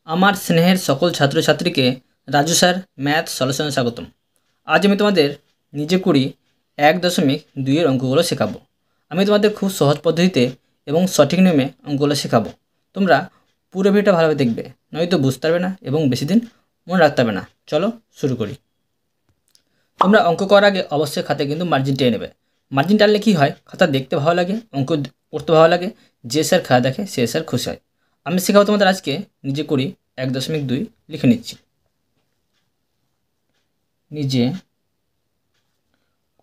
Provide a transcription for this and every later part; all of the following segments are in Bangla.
আমার স্নেহের সকল ছাত্রছাত্রীকে রাজু স্যার ম্যাথ সলিউশনে স্বাগতম। আজ আমি তোমাদের নিজে করি 1.2 অঙ্কগুলো শেখাবো। আমি তোমাদের খুব সহজ পদ্ধতিতে এবং সঠিক নিয়মে অঙ্কগুলো শেখাবো। তোমরা পুরো ভিডিওটা ভালোভাবে দেখবে, নয়তো বুঝতে পারবে না এবং বেশি দিন মনে রাখতে পারবে না। চলো শুরু করি। তোমরা অঙ্ক করার আগে অবশ্যই খাতায় কিন্তু মার্জিন টেনে নেবে। মার্জিন টানলে কী হয়, খাতা দেখতে ভালো লাগে, অঙ্ক করতে ভালো লাগে। যে স্যার খাতা দেখে সে স্যার খুশি হয়। আমি শেখাবো তোমাদের আজকে নিজে করি 1.2 লিখে নিচ্ছি। নিজে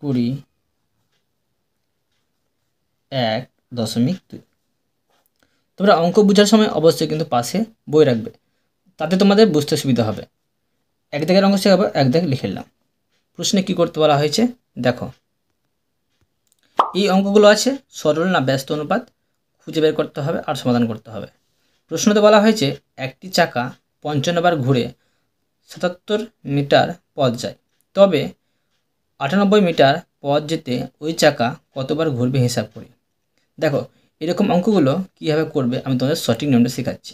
করি 1.2। তোমরা অঙ্ক বোঝার সময় অবশ্যই কিন্তু পাশে বই রাখবে, তাতে তোমাদের বুঝতে সুবিধা হবে। এক দাগের অঙ্ক শেখাবো, এক দাগ লিখে নিলাম। প্রশ্নে কী করতে বলা হয়েছে দেখো। এই অঙ্কগুলো আছে সরল না ব্যস্ত অনুপাত খুঁজে বের করতে হবে আর সমাধান করতে হবে। প্রশ্নতে বলা হয়েছে একটি চাকা 55 বার ঘুরে 77 মিটার পথ যায়, তবে 98 মিটার পথ যেতে ওই চাকা কতবার ঘুরবে হিসাব করি। দেখো, এরকম অঙ্কগুলো কীভাবে করবে আমি তোমাদের সঠিক নিয়মটা শেখাচ্ছি।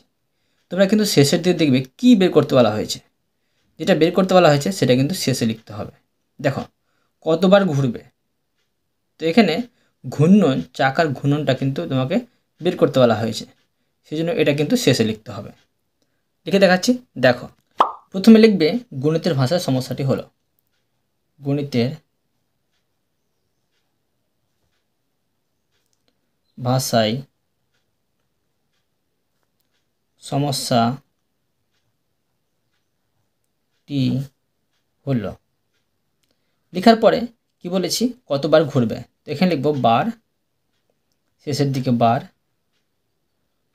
তোমরা কিন্তু শেষের দিকে দেখবে কী বের করতে বলা হয়েছে। যেটা বের করতে বলা হয়েছে সেটা কিন্তু শেষে লিখতে হবে। দেখো, কতবার ঘুরবে, তো এখানে ঘূর্ণন, চাকার ঘূর্ণনটা কিন্তু তোমাকে বের করতে বলা হয়েছে, সেই জন্য এটা কিন্তু শেষে লিখতে হবে। লিখে দেখাচ্ছি, দেখো। প্রথমে লিখবে গণিতের ভাষার সমস্যাটি হলো। গণিতের ভাষায় সমস্যাটি হলো। লেখার পরে কি বলেছি, কতবার ঘুরবে, তো এখানে লিখব বার, শেষের দিকে বার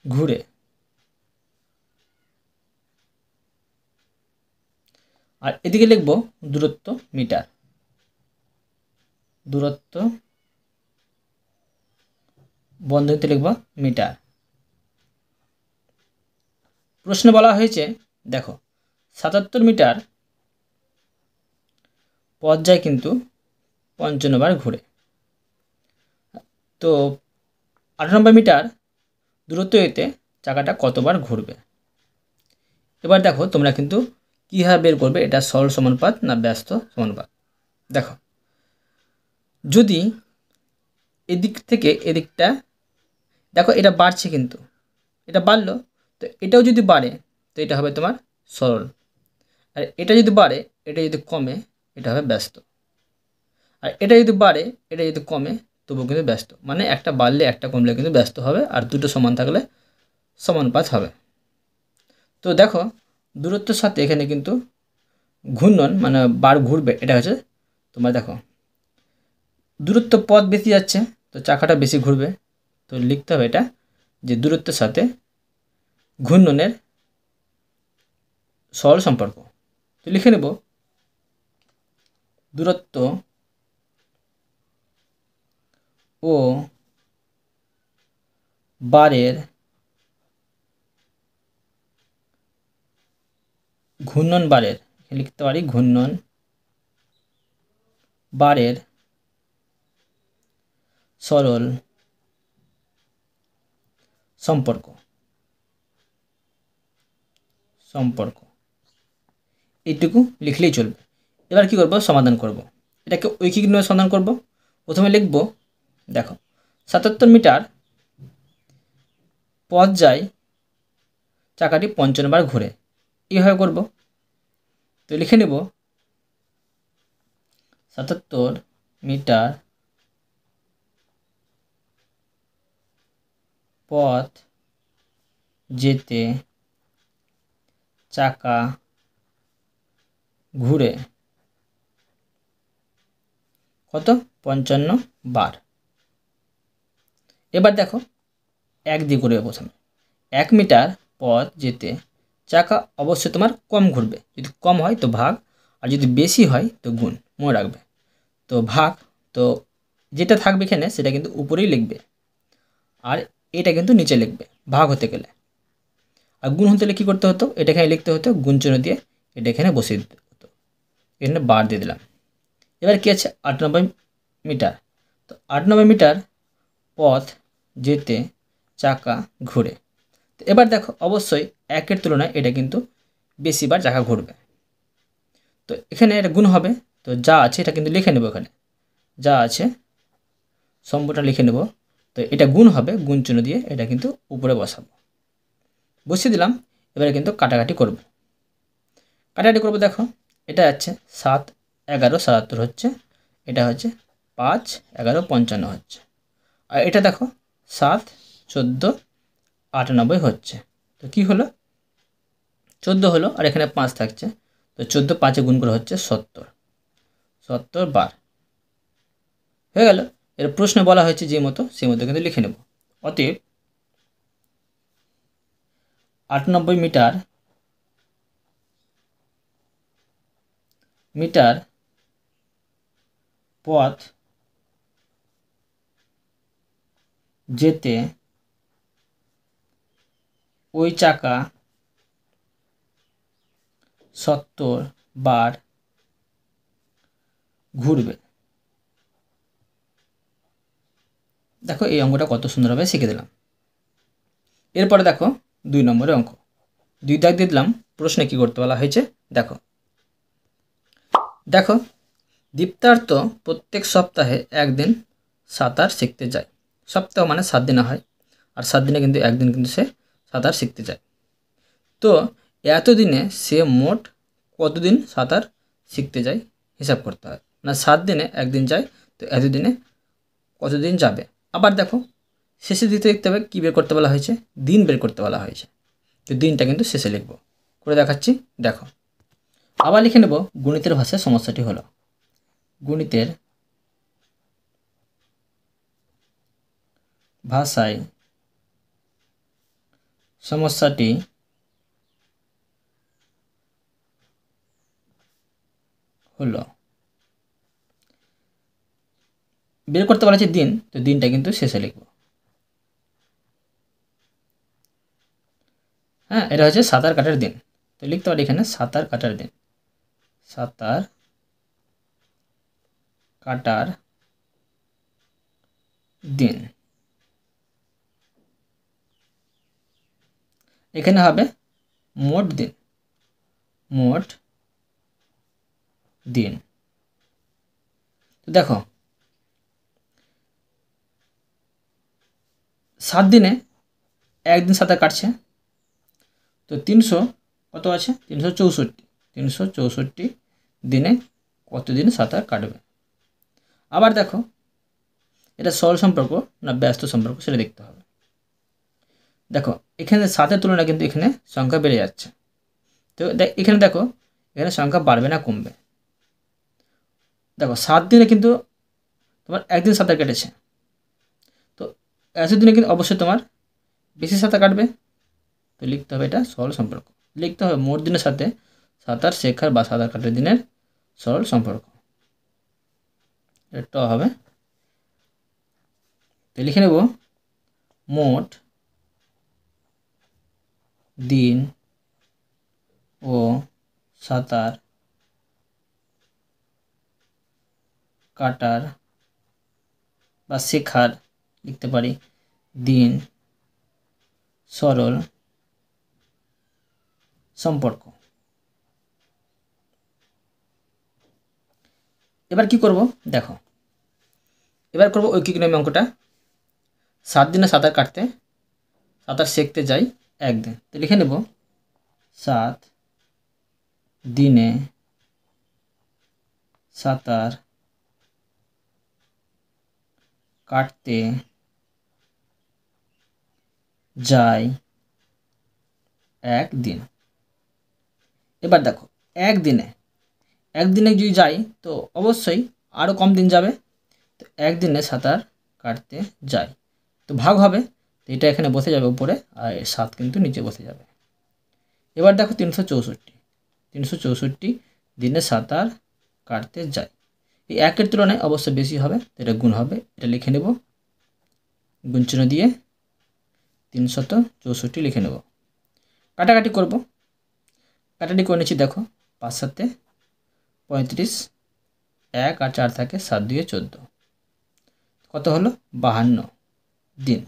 ঘুরে। আর এদিকে লিখব দূরত্ব মিটার, দূরত্ব বন্ধনীতে লিখব মিটার। প্রশ্ন বলা হয়েছে দেখো 77 মিটার পথ যায় কিন্তু 55 বার ঘুরে, তো 98 মিটার দূরত্ব এতে চাকাটা কতবার ঘুরবে। এবার দেখো তোমরা কিন্তু কীভাবে বের করবে, এটা সরল সমানুপাত না ব্যস্ত সমানুপাত। দেখো, যদি এদিক থেকে এদিকটা দেখো, এটা বাড়ছে কিন্তু এটা বাড়লো, তো এটাও যদি বাড়ে তো এটা হবে তোমার সরল। আর এটা যদি বাড়ে, এটা যদি কমে, এটা হবে ব্যস্ত। আর এটা যদি বাড়ে, এটা যদি কমে, তবুও কিন্তু ব্যস্ত। মানে একটা বাড়লে একটা কমলে কিন্তু ব্যস্ত হবে, আর দুটো সমান থাকলে সমানুপাত হবে। তো দেখো, দূরত্বের সাথে এখানে কিন্তু ঘূর্ণন মানে বার ঘুরবে, এটা হচ্ছে তোমার দেখো দূরত্ব পথ বেশি যাচ্ছে, তো চাকাটা বেশি ঘুরবে। তো লিখতে হবে এটা যে দূরত্বের সাথে ঘূর্ণনের সরল সম্পর্ক। তো লিখে নেব দূরত্ব ও বারের ঘূর্ণন বারের, লিখতে পারি ঘূর্ণন বারের সরল সম্পর্ক। এইটুকু লিখলেই চলবে। এবার কি করব, সমাধান করব। এটাকে ঐকিক নিয়মে সমাধান করব। প্রথমে লিখব দেখো 77 মিটার পথ যায়, চাকাটি 55 বার ঘুরে, এইভাবে করব। তো লিখে নেব 77 মিটার পথ যেতে চাকা ঘুরে কত, 55 বার। এবার দেখো এক দিয়ে ঘুরবে। প্রথমে 1 মিটার পথ যেতে চাকা অবশ্যই তোমার কম ঘুরবে, যদি কম হয় তো ভাগ, আর যদি বেশি হয় তো গুণ, মনে রাখবে। তো ভাগ, তো যেটা থাকবে এখানে সেটা কিন্তু উপরেই লিখবে, আর এটা কিন্তু নিচে লিখবে ভাগ হতে গেলে। আর গুণ হতে গেলে কী করতে হতো, এটা এখানে লিখতে হতো গুণ চিহ্ন দিয়ে, এটা এখানে বসিয়ে দিতে হতো। এখানে বার দিয়ে দিলাম। এবার কী আছে 98 মিটার, তো 98 মিটার পথ যেতে চাকা ঘুরে, তো এবার দেখো অবশ্যই একের তুলনায় এটা কিন্তু বেশিবার জায়গা ঘুরবে। তো এখানে এটা গুণ হবে, তো যা আছে এটা কিন্তু লিখে নেব, এখানে যা আছে সম্পূর্ণ লিখে নেব। তো এটা গুণ হবে, গুণ চিহ্ন দিয়ে এটা কিন্তু উপরে বসাবো, বসিয়ে দিলাম। এবারে কিন্তু কাটাকাটি করব। কাটাকাটি করব, দেখো এটা আছে 7 11 77 হচ্ছে, এটা হচ্ছে 5 11 55 হচ্ছে, আর এটা দেখো 7 14 98 হচ্ছে। তো কি হলো, 14 হলো, আর এখানে 5 থাকছে, তো 14 5 গুণ করে হচ্ছে 70, 70 বার হয়ে গেল। এর প্রশ্নে বলা হয়েছে যে মতো সেই মতো কিন্তু লিখে নেব। অতএব 98 মিটার পথ যেতে ওই চাকা 70 বার ঘুরবে। দেখো এই অঙ্কটা কত সুন্দরভাবে শিখে দিলাম। এরপরে দেখো 2 নম্বরের অঙ্ক, 2 দাগ দিয়ে দিলাম। প্রশ্নে কী করতে বলা হয়েছে দেখো। দেখো দীপ্তার্থ প্রত্যেক সপ্তাহে একদিন সাঁতার শিখতে যায়। সপ্তাহ মানে 7 দিনে হয়, আর 7 দিনে কিন্তু একদিন কিন্তু সে সাঁতার শিখতে যায়। তো এতদিনে সে মোট কতদিন সাঁতার শিখতে যায় হিসাব করতে হয়। না 7 দিনে একদিন যায়, তো এতদিনে কতদিন যাবে। আবার দেখো শেষের দিকে দেখতে হবে কী বের করতে বলা হয়েছে, দিন বের করতে বলা হয়েছে। তো দিনটা কিন্তু শেষে লিখব, করে দেখাচ্ছি দেখো। আবার লিখে নেব গণিতের ভাষায় সমস্যাটি হলো, গণিতের ভাষায় সমস্যাটি হলো। বের করতে বলা হচ্ছে দিন, তো দিনটা কিন্তু শেষে লিখব। হ্যাঁ, এটা হচ্ছে সাঁতার কাটার দিন, তো লিখতে পারি এখানে সাঁতার কাটার দিন, সাঁতার কাটার দিন। এখানে হবে মোট দিন, মোট দিন। তো দেখো 7 দিনে একদিন সাঁতার কাটছে, তো 300 কত আছে 364, 364 দিনে কতদিন সাঁতার কাটবে। আবার দেখো এটা সরল সম্পর্ক না ব্যস্ত সম্পর্ক সেটা দেখতে হবে। দেখো এখানে 7-এর তুলনায় কিন্তু এখানে সংখ্যা বেড়ে যাচ্ছে, তো এখানে দেখো এখানে সংখ্যা বাড়বে না কমবে। দেখো 7 দিনে কিন্তু তোমার একদিন সাঁতার কেটেছে, তো এতদিনে কিন্তু অবশ্যই তোমার বেশি সাঁতার কাটবে। তো লিখতে হবে এটা সরল সম্পর্ক, লিখতে হবে মোট দিনের সাথে সাঁতার শেখার বা সাঁতার কাটার দিনের সরল সম্পর্ক, এটা হবে। তো লিখে নেব মোট দিন ও সাঁতার কাটার বা শেখার, লিখতে পারি দিন সরল সম্পর্ক। এবার কি করব দেখো, এবার করব ঐকিক নিয়মে অঙ্কটা। 7 দিনে সাঁতার কাটতে সাঁতার শিখতে যাই একদিন, তো লিখে নেব 7 দিনে সাঁতার কাটতে যাই একদিন। এবার দেখো একদিনে যদি যাই তো অবশ্যই আরও কম দিন যাবে, তো একদিনে সাঁতার কাটতে যাই, তো ভাগ হবে, তো এটা এখানে বসে যাবে উপরে, আর 7 কিন্তু নিচে বসে যাবে। এবার দেখো 364 দিনে সাঁতার কাটতে যাই, এই একের তুলনায় অবশ্যই বেশি হবে, তো এটা গুণ হবে, এটা লিখে নেব গুণ চিহ্ন দিয়ে 364 লিখে নেব। কাটাকাটি করব, কাটাকাটি করে নিচ্ছি। দেখো 5 7 35, 1 আর 4 থাকে, 7 2 14, কত হলো 52 দিন।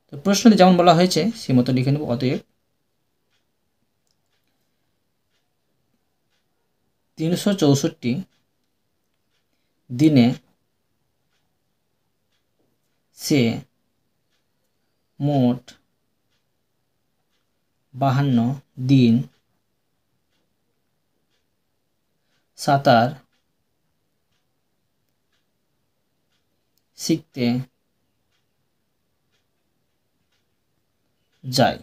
তো তো প্রশ্নতে যেমন বলা হয়েছে সেই মতো লিখে নেব। অতএব 364 দিনে সে মোট 52 দিন সাঁতার শিখতে যায়।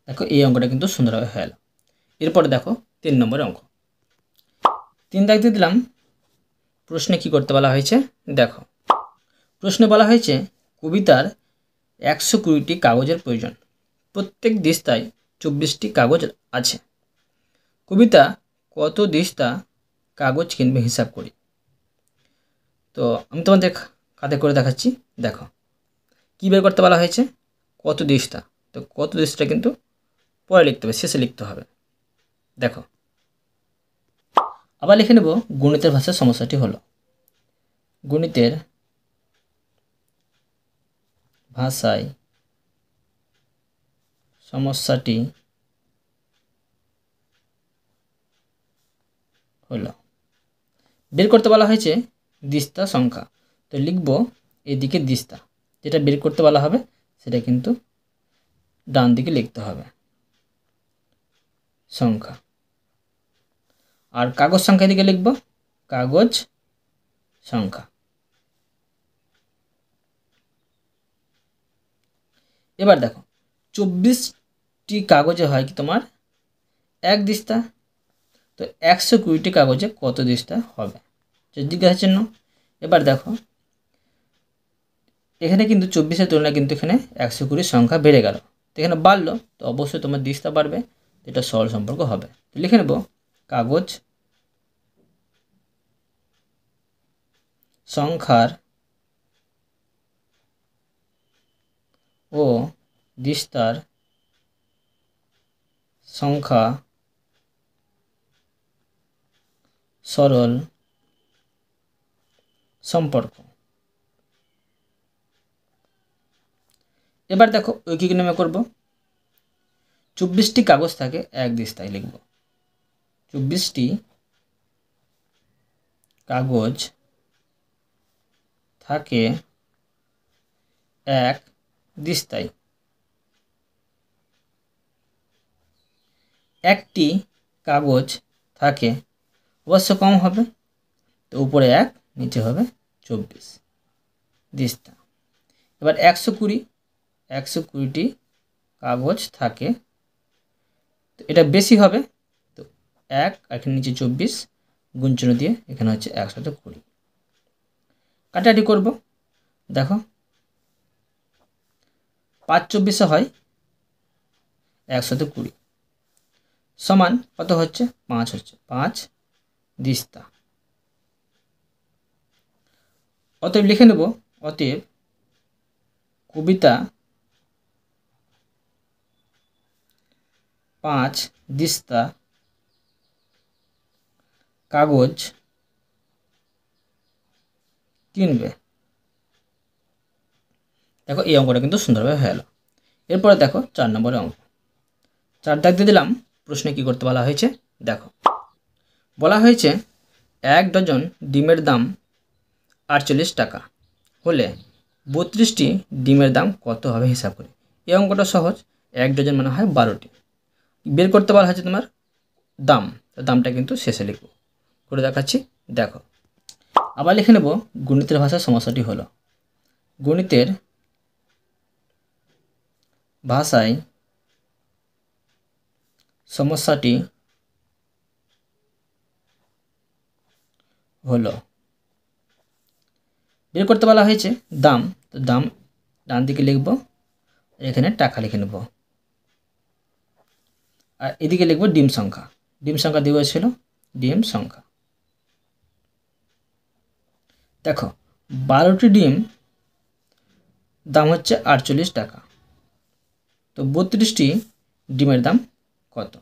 দেখো এই অঙ্কটা কিন্তু সুন্দরভাবে হয়ে গেল। এরপরে দেখো 3 নম্বরের অঙ্ক। 3 দাগ দিয়ে দিলাম। প্রশ্নে কি করতে বলা হয়েছে দেখো। প্রশ্নে বলা হয়েছে কবিতার 120টি কাগজের প্রয়োজন। প্রত্যেক দিস্তায় 24টি কাগজ আছে। কবিতা কত দিস্তা কাগজ কিনবে হিসাব করি। তো আমি তোমাদের খাতে করে দেখাচ্ছি। দেখো কী বের করতে বলা হয়েছে, কত দিস্তা। তো কত দিস্তা কিন্তু পরে লিখতে হবে, শেষে লিখতে হবে। দেখো আবার লিখে নেব গণিতের ভাষার সমস্যাটি হলো। গণিতের ভাষায় সমস্যাটি হলো। বের করতে বলা হয়েছে দিস্তা সংখ্যা। তো লিখব এদিকে দিস্তা, যেটা বের করতে বলা হবে সেটা কিন্তু ডান দিকে লিখতে হবে সংখ্যা। আর কাগজ সংখ্যা দিকে লিখব কাগজ সংখ্যা। এবার দেখো 24টি কাগজে হয় কি তোমার 1 দিস্তা। তো 120টি কাগজে কত দিস্তা হবে, জিজ্ঞাসা চিহ্ন। এবার দেখো এখানে কিন্তু 24-এর তুলনায় কিন্তু এখানে 120 সংখ্যা বেড়ে গেল। তো এখানে বাড়লো, তো অবশ্যই তোমার দিস্তা বাড়বে, এটা সরল সম্পর্ক হবে। তো লিখে নেব কাগজ সংখ্যার ও দিস্তার সংখ্যা সরল সম্পর্ক। এবার দেখো ঐকিক নিয়মে করব। 24টি কাগজ থাকে 1 দিস্তায় লিখব 24টি কাগজ থাকে 1 দিস্তায়। একটি কাগজ থাকে, অবশ্য কম হবে, তো উপরে 1 নিচে হবে 24 দিস্তা। এবার 120টি কাগজ থাকে, তো এটা বেশি হবে, তো 1 আর এখানে নিচে 24 গুণ চিহ্ন দিয়ে এখানে হচ্ছে 120। কাটাকাটি করব। দেখো 5 24 হয় 120 সমান কত হচ্ছে 5 হচ্ছে 5 দিস্তা। অতএব লিখে নেব অতএব কবিতা 5 দিস্তা কাগজ কিনবে। দেখো এই অঙ্কটা কিন্তু সুন্দরভাবে হয়ে গেল। এরপরে দেখো 4 নম্বরের অঙ্ক। 4 দাগ দিয়ে দিলাম। প্রশ্নে কি করতে বলা হয়েছে দেখো। বলা হয়েছে 1 ডজন ডিমের দাম 48 টাকা হলে 32টি ডিমের দাম কত হবে হিসাব করে। এই অঙ্কটা সহজ। 1 ডজন মানে হয় 12টি। বের করতে বলা হয়েছে তোমার দাম, দামটা কিন্তু শেষে লিখব। করে দেখাচ্ছি দেখো। আবার লিখে নেব গণিতের ভাষার সমস্যাটি হলো। গণিতের ভাষায় সমস্যাটি হলো। বের করতে বলা হয়েছে দাম, তো দাম ডান দিকে লিখব, এখানে টাকা লিখে নেব। আর এদিকে লিখব ডিম সংখ্যা। ডিম সংখ্যা দেওয়া ছিল ডিম সংখ্যা। দেখো 12টি ডিম দাম হচ্ছে 48 টাকা, তো 32টি ডিমের দাম কত।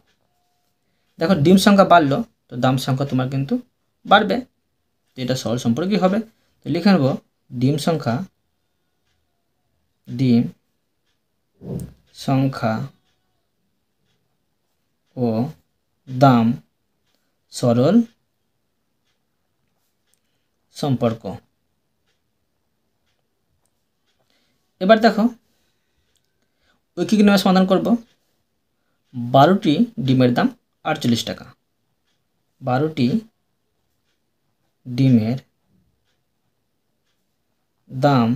দেখো ডিম সংখ্যা বাড়লো, তো দাম সংখ্যা তোমার কিন্তু বাড়বে, তো এটা সরল সম্পর্কই হবে। তো লিখে নেব ডিম সংখ্যা ডিম সংখ্যা ও দাম সরল সম্পর্ক। এবার দেখো ঐকিক নিয়মে সমাধান করব। 12টি ডিমের দাম 48 টাকা। 12টি ডিমের দাম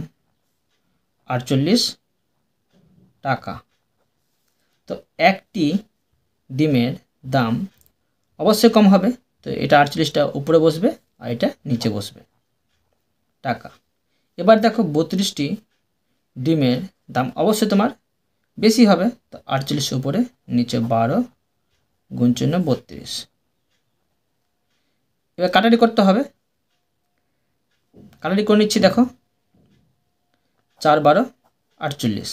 48 টাকা। তো একটি ডিমের দাম অবশ্যই কম হবে, তো এটা 48টা উপরে বসবে আর এটা নিচে বসবে টাকা। এবার দেখো 32টি ডিমের দাম অবশ্যই তোমার বেশি হবে, তো 48 উপরে নিচে 12 গুণ চিহ্ন 32। এবার কাটাটি করতে হবে, কাটাটি করে নিচ্ছি। দেখো 4 12 48।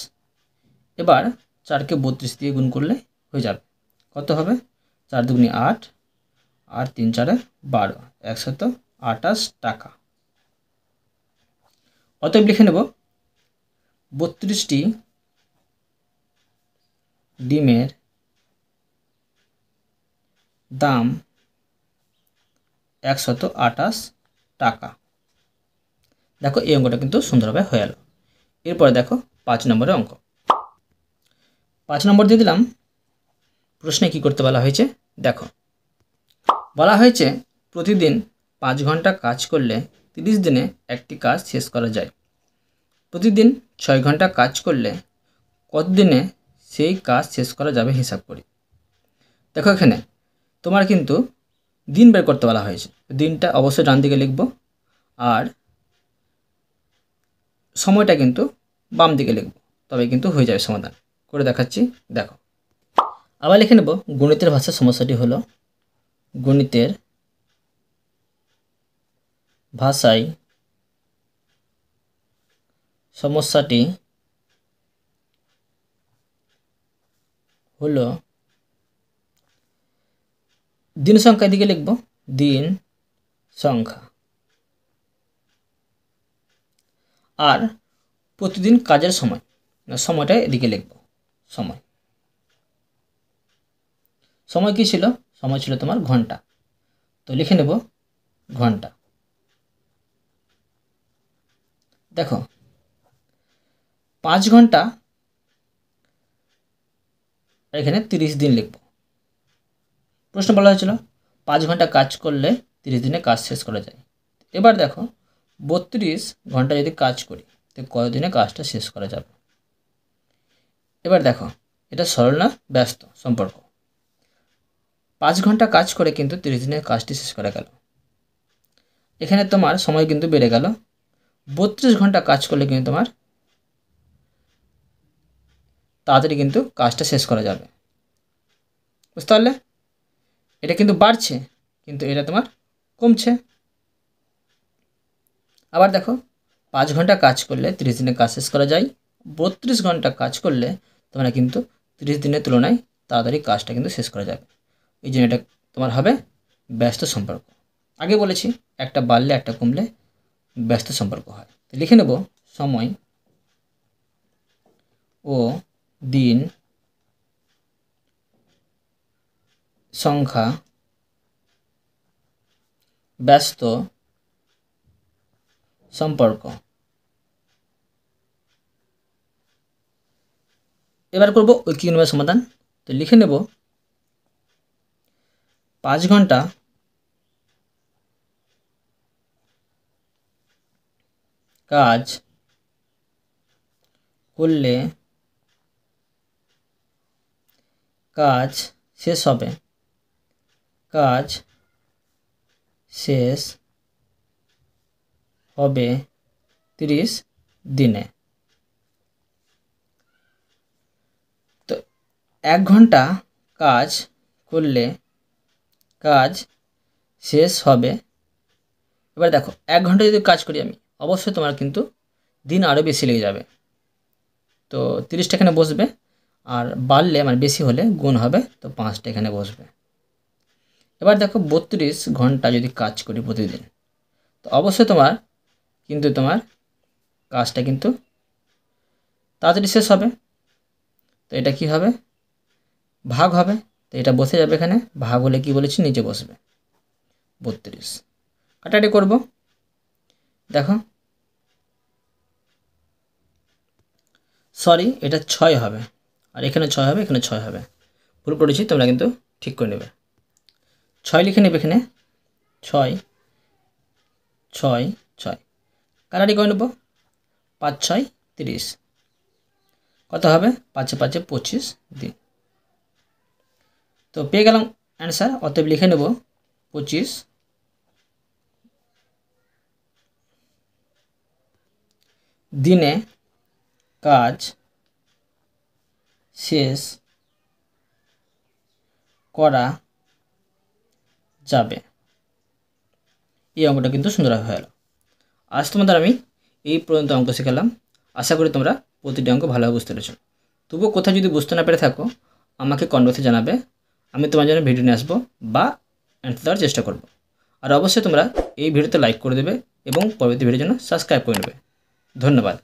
এবার 4কে 32 দিয়ে গুণ করলে হয়ে যাবে। কত হবে? 4 দুগুণে 8 আর 3 4 12, 128 টাকা। অতএব লিখে নেব 32টি ডিমের দাম 128 টাকা। দেখো এই অঙ্কটা কিন্তু সুন্দরভাবে হয়ে গেল। এরপরে দেখো 5 নম্বরের অঙ্ক। 5 নম্বর দিয়ে দিলাম। প্রশ্নে কি করতে বলা হয়েছে দেখো। বলা হয়েছে প্রতিদিন 5 ঘন্টা কাজ করলে 30 দিনে একটি কাজ শেষ করা যায়। প্রতিদিন 6 ঘন্টা কাজ করলে কত দিনে সেই কাজ শেষ করা যাবে হিসাব করি। দেখো এখানে তোমার কিন্তু দিন বের করতে বলা হয়েছে। দিনটা অবশ্যই ডান দিকে লিখব আর সময়টা কিন্তু বাম দিকে লিখব, তবে কিন্তু হয়ে যাবে সমাধান। করে দেখাচ্ছি দেখো। আবার লিখে নেব গণিতের ভাষার সমস্যাটি হলো গণিতের ভাষায় সমস্যাটি হলো দিন সংখ্যা এদিকে লিখব, দিন সংখ্যা, আর প্রতিদিন কাজের সময়, সময়টা এদিকে লিখব সময়। সময় কি ছিল? সময় ছিল তোমার ঘন্টা, তো লিখে নেব ঘন্টা। দেখো 5 ঘন্টা এখানে 30 দিন লিখব। প্রশ্ন বলা হয়েছিল 5 ঘন্টা কাজ করলে 30 দিনে কাজ শেষ করা যায়। এবার দেখো 32 ঘন্টা যদি কাজ করি তো কত দিনে কাজটা শেষ করা যাবে। এবার দেখো এটা সরল না ব্যস্ত সম্পর্ক। 5 ঘন্টা কাজ করে কিন্তু 30 দিনে কাজটি শেষ করা গেল। এখানে তোমার সময় কিন্তু বেড়ে গেল। 32 ঘন্টা কাজ করলে কিন্তু তোমার তাড়াতাড়ি কিন্তু কাজটা শেষ করা যাবে। বুঝতে পারলে? এটা কিন্তু বাড়ছে কিন্তু এটা তোমার কমছে। আবার দেখো 5 ঘন্টা কাজ করলে 30 দিনে কাজ শেষ করা যায়। 32 ঘন্টা কাজ করলে তোমরা কিন্তু 30 দিনের তুলনায় তাড়াতাড়ি কাজটা কিন্তু শেষ করা যাবে। এই জন্য এটা তোমার হবে ব্যস্ত সম্পর্ক। আগে বলেছি একটা বাড়লে একটা কমলে ব্যস্ত সম্পর্ক হয়। তো লিখে নেব সময় ও দিন সংখ্যা ব্যস্ত সম্পর্ক। এবার করব ঐকিক নিয়মের সমাধান। তো লিখে নেব 5 ঘন্টা কাজ করলে কাজ শেষ হবে, কাজ শেষ হবে 30 দিনে। তো 1 ঘন্টা কাজ করলে কাজ শেষ হবে। এবার দেখো 1 ঘন্টা যদি কাজ করি আমি, অবশ্যই তোমার কিন্তু দিন আরও বেশি লেগে যাবে। তো 30টা এখানে বসবে, আর বাড়লে মানে বেশি হলে গুণ হবে, তো 5টা এখানে বসবে। এবার দেখো 32 ঘন্টা যদি কাজ করি প্রতিদিন, তো অবশ্যই তোমার কাজটা কিন্তু তাড়াতাড়ি শেষ হবে। তো এটা কি হবে, ভাগ হবে। তো এটা বসে যাবে এখানে, ভাগ হলে কি বলেছি নিচে বসবে 32। কাটাকাটি করব, দেখো সরি এটা 6 হবে, আর এখানে 6 হবে, এখানে 6 হবে, ভুল করেছি, তোমরা কিন্তু ঠিক করে নেবে। 6 লিখে নেবে এখানে, 6 6 6, কাটাকাটি করে নেব, 5 6 30, কত হবে 5 5 25 দিন। তো পেয়ে গেলাম অ্যান্সার, অতএব লিখে নেব 25 দিনে কাজ শেষ করা যাবে। এই অঙ্কটা কিন্তু সুন্দর হয়ে গেল। আজ তোমাদের আমি এই পর্যন্ত অঙ্ক শেখালাম। আশা করি তোমরা প্রতিটি অঙ্ক ভালোভাবে বুঝতে পেরেছো। তবুও কোথাও যদি বুঝতে না পেরে থাকো আমাকে কমেন্ট বক্সে জানাবে, আমি তোমার জন্য ভিডিও নিয়ে আসবো বা অ্যান্সার দেওয়ার চেষ্টা করব। আর অবশ্যই তোমরা এই ভিডিওতে লাইক করে দেবে এবং পরবর্তী ভিডিওর জন্য সাবস্ক্রাইব করে নেবে। ধন্যবাদ।